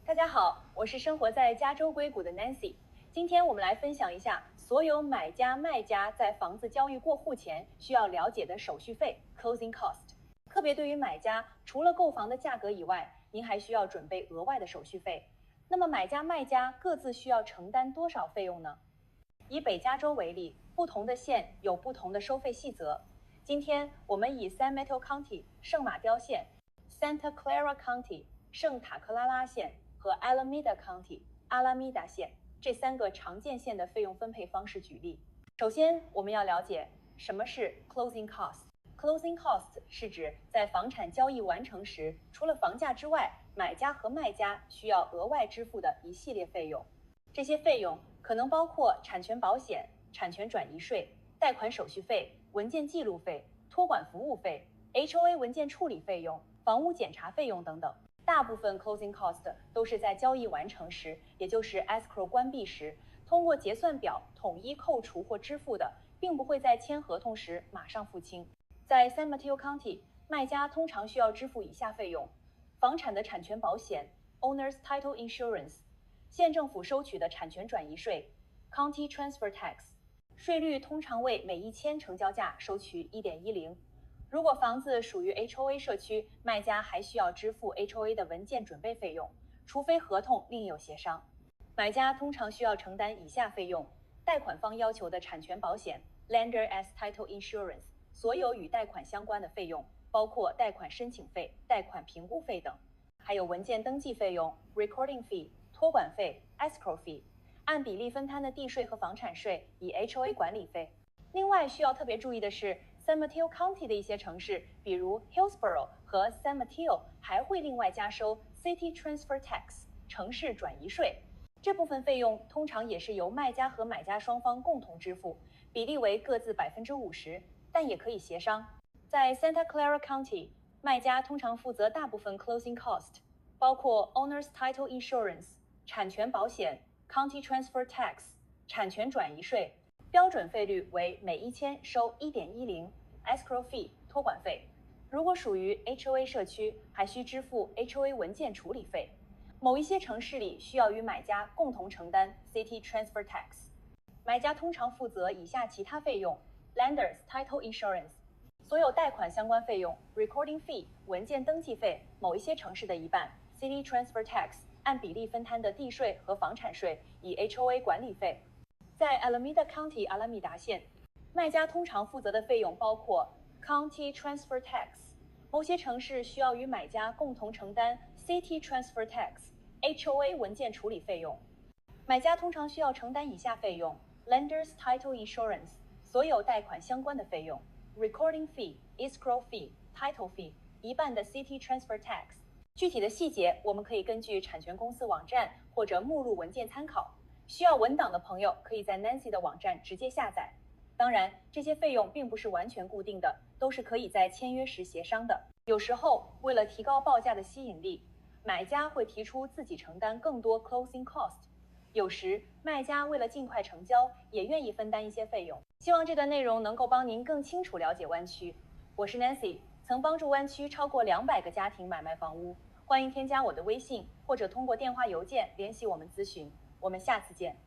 大家好，我是生活在加州硅谷的 Nancy。今天我们来分享一下所有买家卖家在房子交易过户前需要了解的手续费 closing cost。特别对于买家，除了购房的价格以外，您还需要准备额外的手续费。那么买家卖家各自需要承担多少费用呢？以北加州为例，不同的县有不同的收费细则。今天我们以 San Mateo County 圣马刁县、Santa Clara County 圣塔克拉拉县和 Alameda County 阿拉米达县这三个常见县的费用分配方式举例。首先，我们要了解什么是 closing cost。closing cost 是指在房产交易完成时，除了房价之外，买家和卖家需要额外支付的一系列费用。这些费用可能包括产权保险、产权转移税、贷款手续费、文件记录费、托管服务费、HOA 文件处理费用、房屋检查费用等等。大部分 closing cost 都是在交易完成时，也就是 escrow 关闭时，通过结算表统一扣除或支付的，并不会在签合同时马上付清。在 San Mateo County， 卖家通常需要支付以下费用：房产的产权保险 Owner's Title Insurance， 县政府收取的产权转移税 County Transfer Tax， 税率通常为每1000成交价收取 1.10。如果房子属于 HOA 社区，卖家还需要支付 HOA 的文件准备费用，除非合同另有协商。买家通常需要承担以下费用：贷款方要求的产权保险 Lender as Title Insurance， 所有与贷款相关的费用，包括贷款申请费、贷款评估费等，还有文件登记费用 Recording Fee、托管费 Escrow Fee， 按比例分摊的地税和房产税以 HOA 管理费。另外需要特别注意的是， San Mateo County 的一些城市，比如 Hillsborough 和 San Mateo， 还会另外加收 City Transfer Tax 城市转移税。这部分费用通常也是由卖家和买家双方共同支付，比例为各自50%，但也可以协商。在 Santa Clara County， 卖家通常负责大部分 closing cost， 包括 Owner's Title Insurance 产权保险、County Transfer Tax 产权转移税，标准费率为每1000收 1.10 Escrow Fee 托管费。如果属于 HOA 社区，还需支付 HOA 文件处理费。某一些城市里需要与买家共同承担 City Transfer Tax。 买家通常负责以下其他费用： Lender's Title Insurance， 所有贷款相关费用 Recording Fee 文件登记费，某一些城市的一半， City Transfer Tax 按比例分摊的地税和房产税以 HOA 管理费。在 Alameda County 阿拉米达县，卖家通常负责的费用包括 County Transfer Tax， 某些城市需要与买家共同承担 City Transfer Tax、HOA 文件处理费用。买家通常需要承担以下费用： Lender's Title Insurance， 所有贷款相关的费用 Recording Fee、Escrow Fee、Title Fee， 一半的 City Transfer Tax。 具体的细节我们可以根据产权公司网站或者目录文件参考。需要文档的朋友可以在 Nancy 的网站直接下载。当然，这些费用并不是完全固定的，都是可以在签约时协商的。有时候，为了提高报价的吸引力，买家会提出自己承担更多 closing cost。有时，卖家为了尽快成交，也愿意分担一些费用。希望这段内容能够帮您更清楚了解湾区。我是 Nancy， 曾帮助湾区超过200个家庭买卖房屋。欢迎添加我的微信，或者通过电话邮件联系我们咨询。我们下次见。